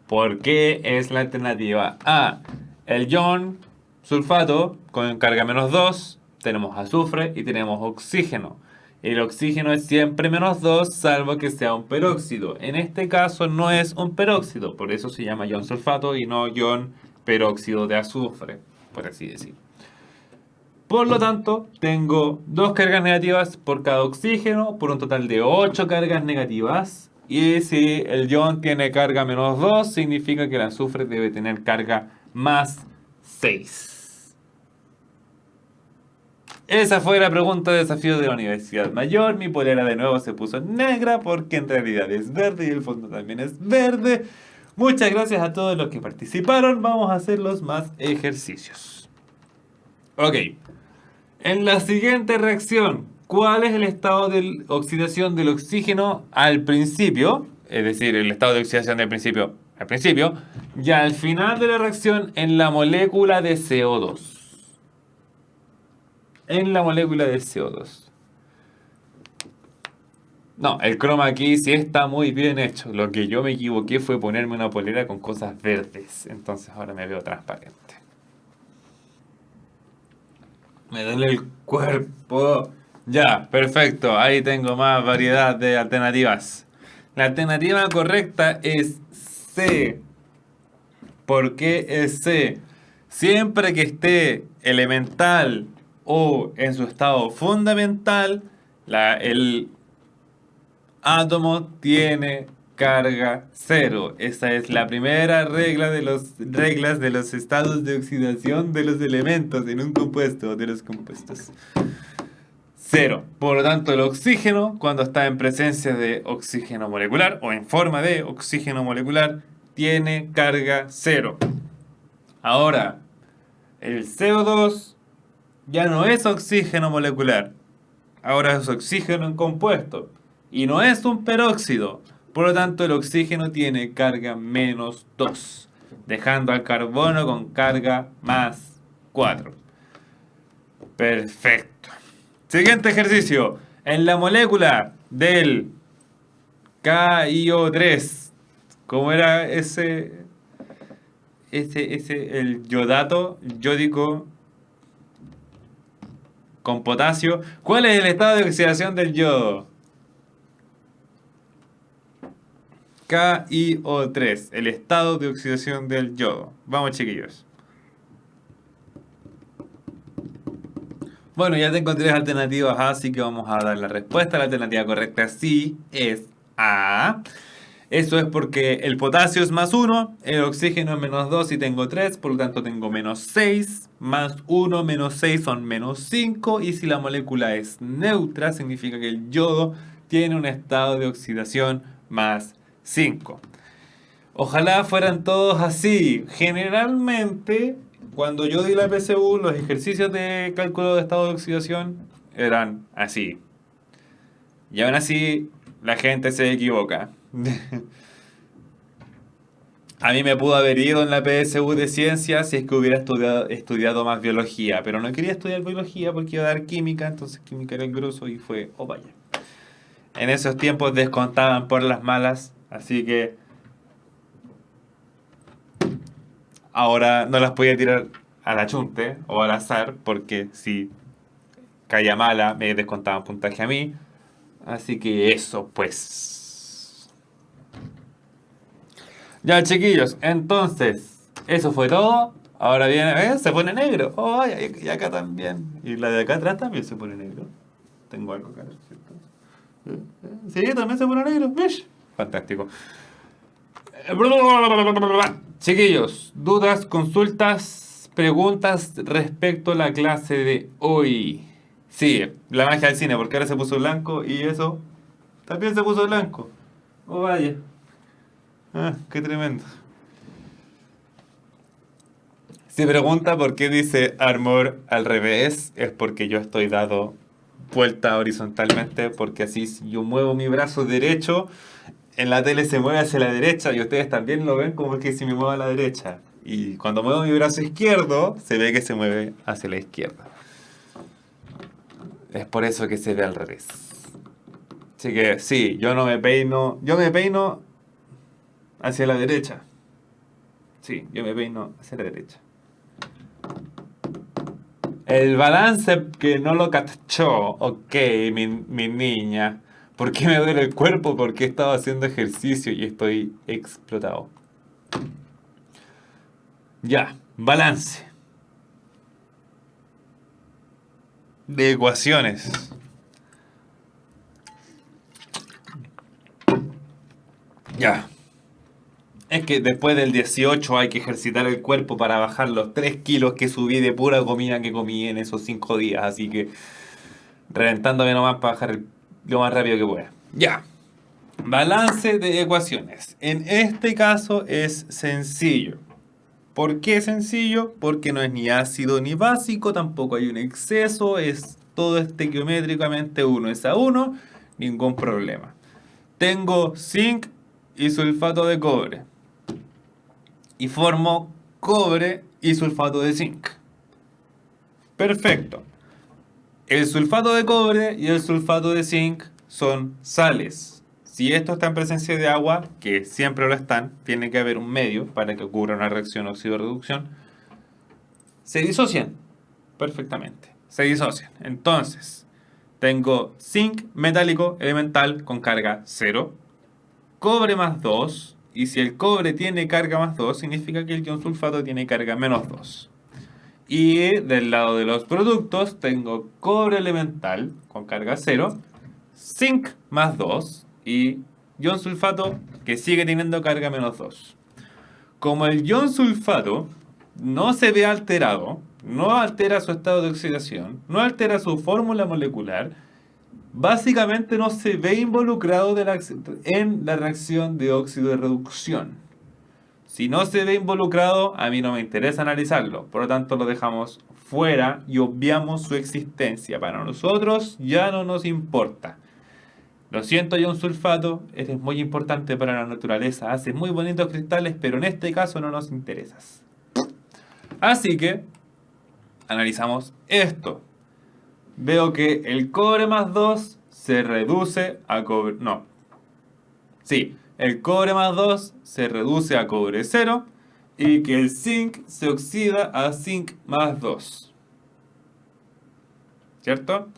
[SPEAKER 2] ¿Por qué es la alternativa A? El ion sulfato con carga -2, tenemos azufre y tenemos oxígeno. El oxígeno es siempre -2, salvo que sea un peróxido. En este caso no es un peróxido, por eso se llama ion sulfato y no ion peróxido de azufre, por así decir. Por lo tanto, tengo 2 cargas negativas por cada oxígeno, por un total de 8 cargas negativas. Y si el ion tiene carga -2, significa que el azufre debe tener carga +6. Esa fue la pregunta de desafío de la Universidad Mayor. Mi polera de nuevo se puso negra porque en realidad es verde y el fondo también es verde. Muchas gracias a todos los que participaron. Vamos a hacer los más ejercicios. Ok. En la siguiente reacción, ¿cuál es el estado de oxidación del oxígeno al principio? Es decir, el estado de oxidación del principio al principio. Y al final de la reacción en la molécula de CO2. En la molécula de CO2. No, el chroma aquí sí está muy bien hecho. Lo que yo me equivoqué fue ponerme una polera con cosas verdes. Entonces ahora me veo transparente. Me duele el cuerpo. Ya, perfecto. Ahí tengo más variedad de alternativas. La alternativa correcta es C. ¿Por qué es C? Siempre que esté elemental o en su estado fundamental, el átomo tiene carga cero. Esa es la primera regla de reglas de los estados de oxidación de los elementos en un compuesto o de los compuestos. Cero. Por lo tanto, el oxígeno, cuando está en presencia de oxígeno molecular o en forma de oxígeno molecular, tiene carga cero. Ahora, el CO2 ya no es oxígeno molecular. Ahora es oxígeno en compuesto. Y no es un peróxido. Por lo tanto, el oxígeno tiene carga -2, dejando al carbono con carga +4. Perfecto. Siguiente ejercicio. En la molécula del KIO3, ¿cómo era el yodato, yódico con potasio? ¿Cuál es el estado de oxidación del yodo? KIO3, el estado de oxidación del yodo. Vamos, chiquillos. Bueno, ya tengo 3 alternativas A, así que vamos a dar la respuesta. La alternativa correcta sí es A. Eso es porque el potasio es +1, el oxígeno es -2 y tengo 3, por lo tanto tengo -6, +1, -6 son -5, y si la molécula es neutra, significa que el yodo tiene un estado de oxidación +5. Ojalá fueran todos así. Generalmente, cuando yo di la PSU, los ejercicios de cálculo de estado de oxidación eran así. Y aún así, la gente se equivoca. A mí me pudo haber ido en la PSU de ciencias si es que hubiera estudiado más biología, pero no quería estudiar biología porque iba a dar química, entonces química era el grosso y fue, oh vaya. En esos tiempos descontaban por las malas, así que ahora no las podía tirar a la chunte o al azar, porque si caía mala me descontaban puntaje a mí. Así que eso pues. Ya chiquillos, entonces, eso fue todo. Ahora viene, se pone negro. Oh, y acá también. Y la de acá atrás también se pone negro. Tengo algo acá, ¿cierto? Sí, también se pone negro. Mish. Fantástico. Chiquillos, dudas, consultas, preguntas respecto a la clase de hoy. Sí, la magia del cine, porque ahora se puso blanco y eso también se puso blanco. Oh, vaya. Ah, qué tremendo. Si pregunta por qué dice Armor al revés, es porque yo estoy dado vuelta horizontalmente, porque así si yo muevo mi brazo derecho, en la tele se mueve hacia la derecha y ustedes también lo ven como que si me muevo a la derecha. Y cuando muevo mi brazo izquierdo, se ve que se mueve hacia la izquierda. Es por eso que se ve al revés. Así que sí, yo no me peino, yo me peino hacia la derecha. Sí, yo me peino hacia la derecha. El balance que no lo cachó. Ok, mi niña. ¿Por qué me duele el cuerpo? Porque he estado haciendo ejercicio y estoy explotado. Ya, balance. De ecuaciones. Ya. Es que después del 18 hay que ejercitar el cuerpo para bajar los 3 kilos que subí de pura comida que comí en esos 5 días. Así que reventándome nomás para bajar lo más rápido que pueda. Ya. Balance de ecuaciones. En este caso es sencillo. ¿Por qué sencillo? Porque no es ni ácido ni básico, tampoco hay un exceso, es todo estequiométricamente 1 es a 1, ningún problema. Tengo zinc y sulfato de cobre. Y formo cobre y sulfato de zinc. Perfecto. El sulfato de cobre y el sulfato de zinc son sales. Si esto está en presencia de agua, que siempre lo están, tiene que haber un medio para que ocurra una reacción óxido-reducción, se disocian perfectamente. Se disocian. Entonces, tengo zinc metálico elemental con carga 0, cobre más 2, y si el cobre tiene carga más 2, significa que el ion sulfato tiene carga menos 2. Y del lado de los productos tengo cobre elemental con carga 0, zinc más 2 y ion sulfato que sigue teniendo carga menos 2. Como el ion sulfato no se ve alterado, no altera su estado de oxidación, no altera su fórmula molecular, básicamente no se ve involucrado en la reacción de óxido de reducción. Si no se ve involucrado, a mí no me interesa analizarlo. Por lo tanto, lo dejamos fuera y obviamos su existencia. Para nosotros ya no nos importa. Lo siento, ion sulfato, eres muy importante para la naturaleza. Haces muy bonitos cristales, pero en este caso no nos interesas. Así que, analizamos esto. Veo que el cobre más 2 se reduce a cobre... No. Sí, el cobre más 2 se reduce a cobre 0 y que el zinc se oxida a zinc más 2. ¿Cierto?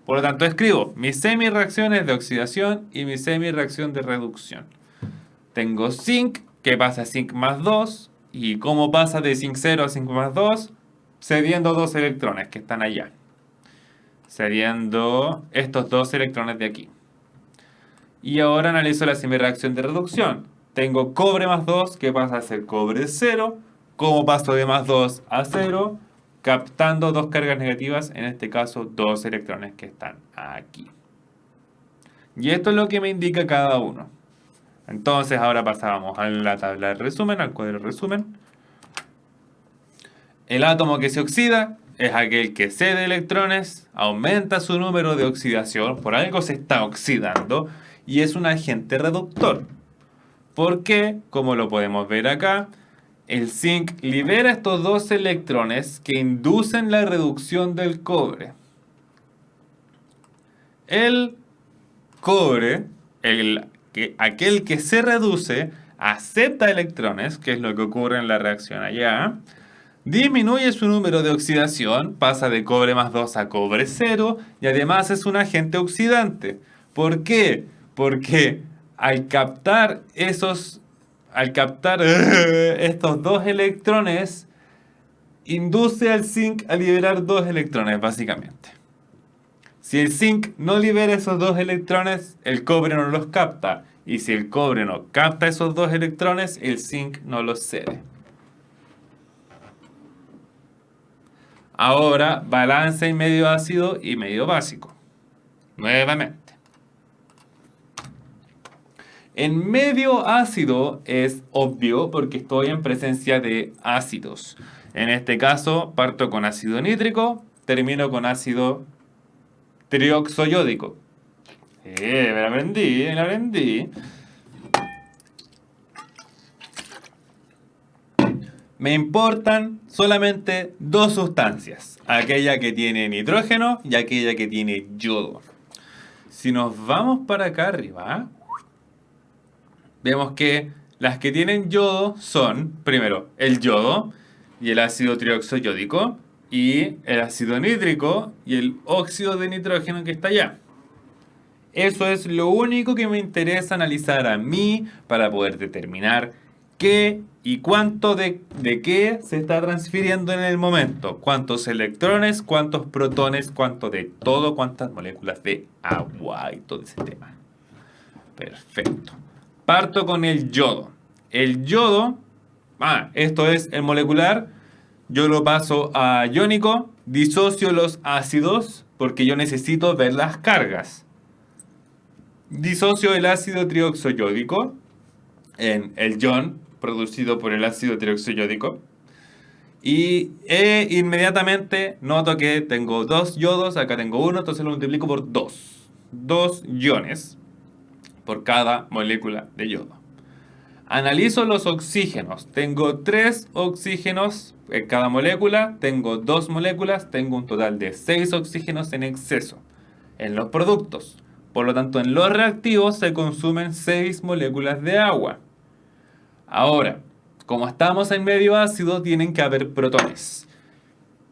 [SPEAKER 2] Por lo tanto, escribo mis semi-reacciones de oxidación y mi semi-reacción de reducción. Tengo zinc, que pasa a zinc más 2, y cómo pasa de zinc 0 a zinc más 2, cediendo 2 electrones que están allá. Cediendo estos 2 electrones de aquí. Y ahora analizo la semi-reacción de reducción. Tengo cobre más 2, que pasa a ser cobre 0. ¿Cómo paso de más 2 a 0? Captando 2 cargas negativas, en este caso 2 electrones que están aquí. Y esto es lo que me indica cada uno. Entonces ahora pasábamos a la tabla de resumen, al cuadro de resumen. El átomo que se oxida es aquel que cede electrones, aumenta su número de oxidación, por algo se está oxidando, y es un agente reductor. Porque, como lo podemos ver acá, el zinc libera estos dos electrones que inducen la reducción del cobre. El cobre, aquel que se reduce, acepta electrones, que es lo que ocurre en la reacción allá, disminuye su número de oxidación, pasa de cobre más 2 a cobre 0, y además es un agente oxidante. ¿Por qué? Porque al captar estos dos electrones, induce al zinc a liberar dos electrones, básicamente. Si el zinc no libera esos dos electrones, el cobre no los capta. Y si el cobre no capta esos dos electrones, el zinc no los cede. Ahora, balance en medio ácido y medio básico. Nuevamente. En medio ácido es obvio porque estoy en presencia de ácidos. En este caso, parto con ácido nítrico, termino con ácido trioxoyódico. Me la aprendí. Me importan solamente dos sustancias, aquella que tiene nitrógeno y aquella que tiene yodo. Si nos vamos para acá arriba, vemos que las que tienen yodo son, primero, el yodo y el ácido trioxoyódico, y el ácido nítrico y el óxido de nitrógeno que está allá. Eso es lo único que me interesa analizar a mí para poder determinar qué y cuánto de qué se está transfiriendo en el momento. Cuántos electrones, cuántos protones, cuánto de todo, cuántas moléculas de agua y todo ese tema. Perfecto. Parto con el yodo. El yodo, esto es el molecular. Yo lo paso a iónico, disocio los ácidos porque yo necesito ver las cargas. Disocio el ácido trioxoyódico en el ion producido por el ácido trioxoyódico y inmediatamente noto que tengo dos yodos, acá tengo uno, entonces lo multiplico por 2. 2 iones por cada molécula de yodo. Analizo los oxígenos. Tengo 3 oxígenos en cada molécula, tengo 2 moléculas, tengo un total de 6 oxígenos en exceso en los productos. Por lo tanto, en los reactivos se consumen 6 moléculas de agua. Ahora, como estamos en medio ácido, tienen que haber protones.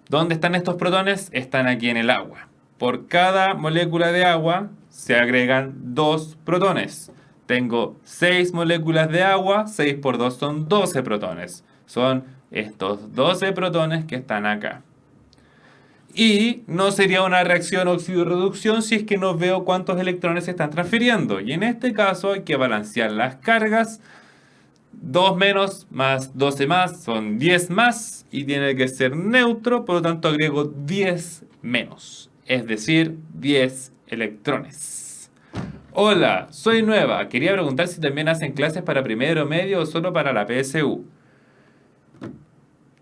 [SPEAKER 2] ¿Dónde están estos protones? Están aquí en el agua. Por cada molécula de agua se agregan 2 protones. Tengo 6 moléculas de agua, 6 por 2 son 12 protones. Son estos 12 protones que están acá. Y no sería una reacción óxido-reducción si es que no veo cuántos electrones se están transfiriendo. Y en este caso hay que balancear las cargas. 2 menos más 12 más son 10 más y tiene que ser neutro, por lo tanto agrego 10 menos, es decir, 10 electrones. Hola, soy nueva. Quería preguntar si también hacen clases para primero medio o solo para la PSU.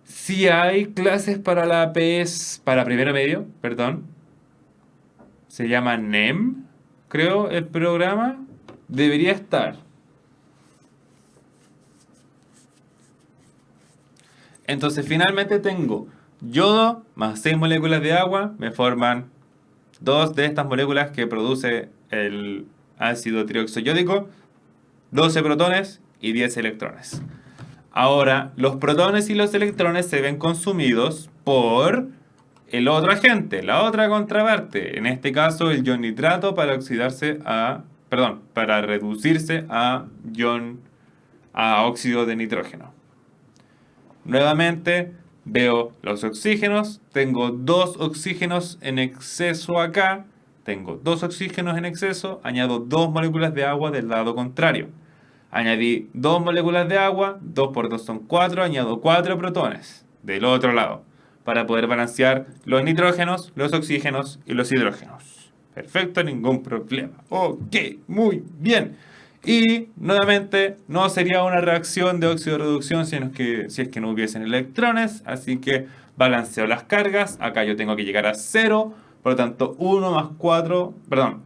[SPEAKER 2] Si hay clases para la para primero medio, perdón. Se llama NEM, creo, el programa. Debería estar. Entonces finalmente tengo yodo más 6 moléculas de agua, me forman 2 de estas moléculas que produce el ácido trioxoyódico, 12 protones y 10 electrones. Ahora, los protones y los electrones se ven consumidos por el otro agente, la otra contraparte, en este caso el ion nitrato para para reducirse a óxido de nitrógeno. Nuevamente veo los oxígenos, tengo 2 oxígenos en exceso acá, tengo 2 oxígenos en exceso, añado 2 moléculas de agua del lado contrario. Añadí 2 moléculas de agua, 2 por 2 son 4, añado 4 protones del otro lado, para poder balancear los nitrógenos, los oxígenos y los hidrógenos. Perfecto, ningún problema. Ok, muy bien. Y nuevamente no sería una reacción de óxido-reducción si es que no hubiesen electrones, así que balanceo las cargas. Acá yo tengo que llegar a 0, por lo tanto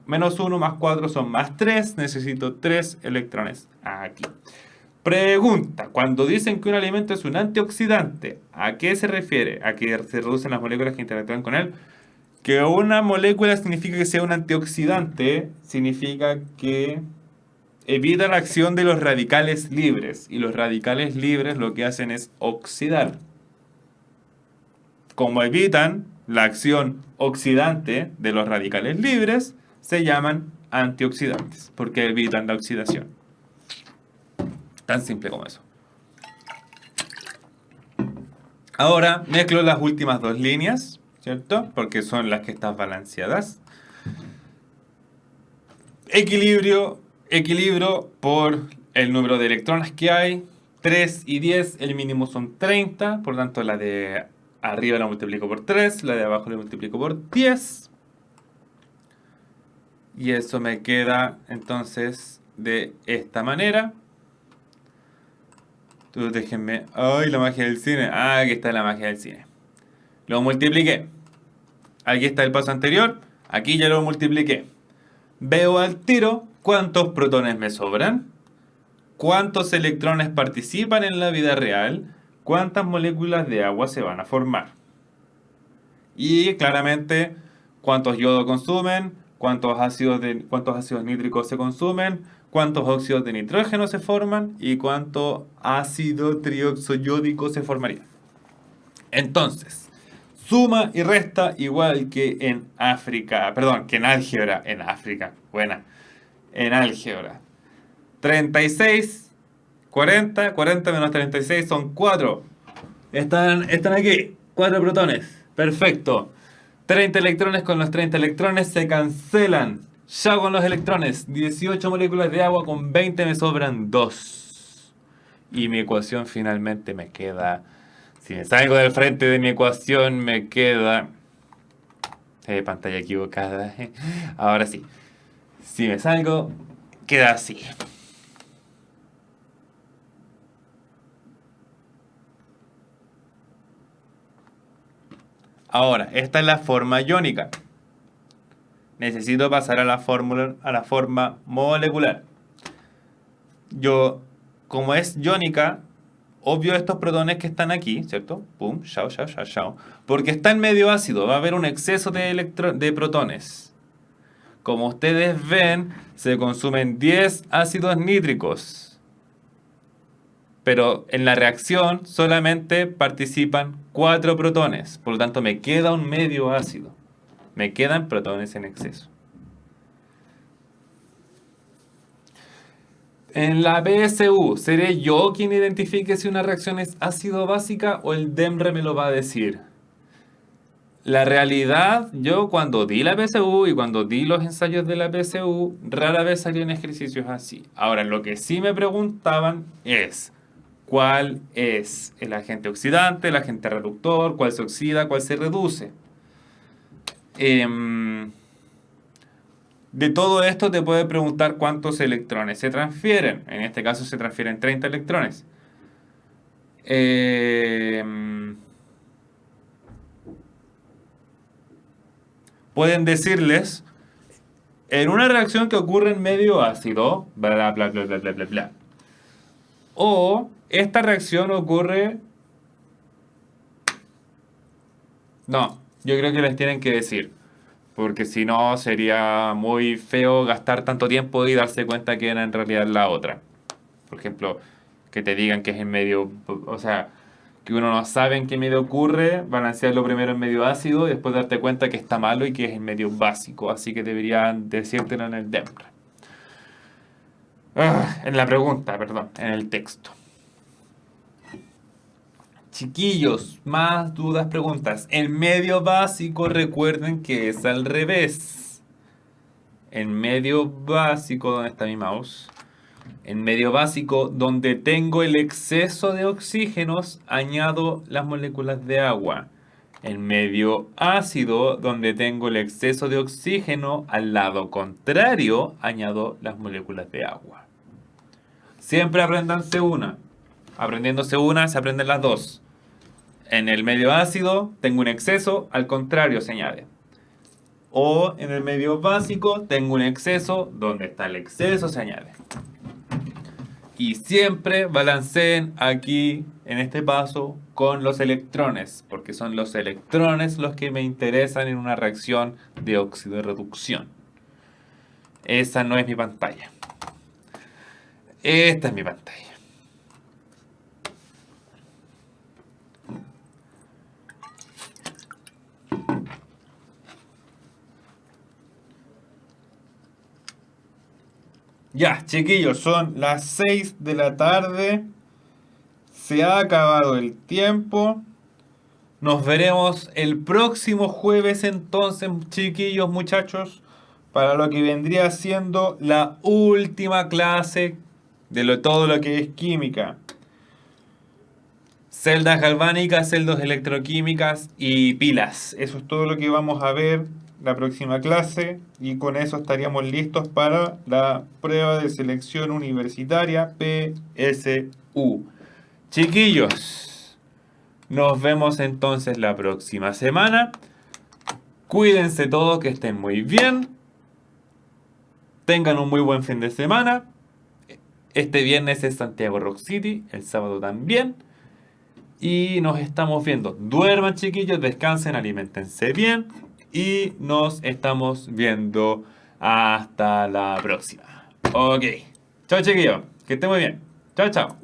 [SPEAKER 2] menos 1 más 4 son más 3, necesito 3 electrones aquí. Pregunta, cuando dicen que un alimento es un antioxidante, ¿a qué se refiere? ¿A que se reducen las moléculas que interactúan con él? Que una molécula significa que sea un antioxidante, significa que evita la acción de los radicales libres. Y los radicales libres lo que hacen es oxidar. Como evitan la acción oxidante de los radicales libres, se llaman antioxidantes, porque evitan la oxidación. Tan simple como eso. Ahora mezclo las últimas dos líneas, ¿cierto? Porque son las que están balanceadas. Equilibrio por el número de electrones que hay. 3 y 10, el mínimo son 30, por lo tanto la de arriba la multiplico por 3, la de abajo la multiplico por 10. Y eso me queda entonces de esta manera. Entonces déjenme... ¡Ay, la magia del cine! Ah, aquí está la magia del cine. Lo multipliqué. Aquí está el paso anterior. Aquí ya lo multipliqué. Veo al tiro cuántos protones me sobran, cuántos electrones participan en la vida real, cuántas moléculas de agua se van a formar. Y claramente cuántos yodo consumen, cuántos ácidos nítricos se consumen, cuántos óxidos de nitrógeno se forman y cuánto ácido trioxoyódico se formaría. Entonces, suma y resta igual que en que en álgebra. En álgebra. 36, 40 menos 36 son 4. Están aquí, 4 protones. Perfecto. 30 electrones con los 30 electrones se cancelan. Ya con los electrones, 18 moléculas de agua con 20 me sobran 2. Y mi ecuación finalmente me queda... Si me salgo del frente de mi ecuación me queda... pantalla equivocada. Ahora sí. Si me salgo, queda así. Ahora, esta es la forma iónica. Necesito pasar a la forma molecular. Como es iónica, obvio estos protones que están aquí, ¿cierto? Pum, chao. Porque está en medio ácido, va a haber un exceso de protones. Como ustedes ven, se consumen 10 ácidos nítricos. Pero en la reacción solamente participan 4 protones. Por lo tanto, me queda un medio ácido. Me quedan protones en exceso. En la PSU, ¿seré yo quien identifique si una reacción es ácido-básica o el DEMRE me lo va a decir? La realidad, yo cuando di la PSU y cuando di los ensayos de la PSU, rara vez salían ejercicios así. Ahora, lo que sí me preguntaban es, ¿cuál es el agente oxidante, el agente reductor, cuál se oxida, cuál se reduce? De todo esto te puede preguntar cuántos electrones se transfieren. En este caso se transfieren 30 electrones. Pueden decirles, en una reacción que ocurre en medio ácido, bla, bla, bla, bla, bla, bla, bla. O esta reacción ocurre... No, yo creo que les tienen que decir. Porque si no, sería muy feo gastar tanto tiempo y darse cuenta que era en realidad la otra. Por ejemplo, que te digan que es en medio... O sea, que uno no sabe en qué medio ocurre, balancearlo primero en medio ácido y después darte cuenta que está malo y que es en medio básico. Así que deberían decírtelo en el DEMRE. En la pregunta, perdón, en el texto. Chiquillos, más dudas, preguntas. En medio básico, recuerden que es al revés. En medio básico, ¿dónde está mi mouse? En medio básico, donde tengo el exceso de oxígenos, añado las moléculas de agua. En medio ácido, donde tengo el exceso de oxígeno, al lado contrario, añado las moléculas de agua. Siempre apréndanse una. Aprendiéndose una, se aprenden las dos. En el medio ácido tengo un exceso, al contrario se añade. O en el medio básico tengo un exceso, donde está el exceso se añade. Y siempre balanceen aquí, en este paso, con los electrones, porque son los electrones los que me interesan en una reacción de óxido de reducción. Esa no es mi pantalla. Esta es mi pantalla. Ya, chiquillos, son las 6 de la tarde. Se ha acabado el tiempo. Nos veremos el próximo jueves entonces, chiquillos, muchachos, para lo que vendría siendo la última clase de todo lo que es química. Celdas galvánicas, celdas electroquímicas y pilas. Eso es todo lo que vamos a ver la próxima clase y con eso estaríamos listos para la prueba de selección universitaria PSU. Chiquillos, nos vemos entonces la próxima semana. Cuídense todos, que estén muy bien. Tengan un muy buen fin de semana. Este viernes es Santiago Rock City, el sábado también. Y nos estamos viendo. Duerman, chiquillos, descansen, aliméntense bien. Y nos estamos viendo hasta la próxima. Ok. Chao, chiquillos. Que estén muy bien. Chao, chao.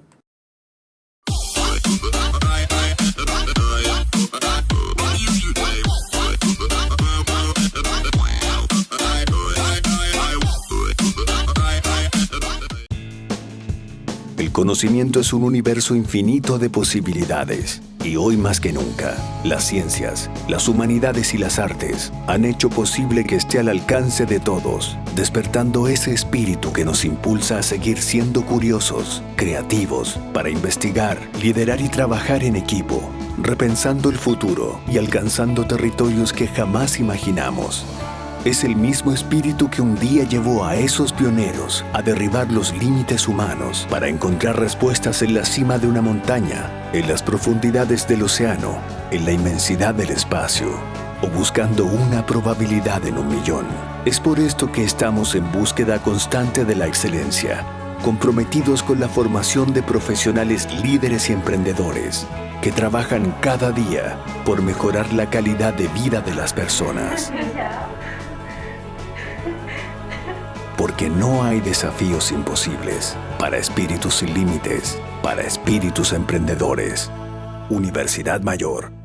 [SPEAKER 1] El conocimiento es un universo infinito de posibilidades. Y hoy más que nunca, las ciencias, las humanidades y las artes han hecho posible que esté al alcance de todos, despertando ese espíritu que nos impulsa a seguir siendo curiosos, creativos, para investigar, liderar y trabajar en equipo, repensando el futuro y alcanzando territorios que jamás imaginamos. Es el mismo espíritu que un día llevó a esos pioneros a derribar los límites humanos para encontrar respuestas en la cima de una montaña, en las profundidades del océano, en la inmensidad del espacio, o buscando una probabilidad en 1.000.000. Es por esto que estamos en búsqueda constante de la excelencia, comprometidos con la formación de profesionales líderes y emprendedores que trabajan cada día por mejorar la calidad de vida de las personas. Porque no hay desafíos imposibles para espíritus sin límites, para espíritus emprendedores. Universidad Mayor.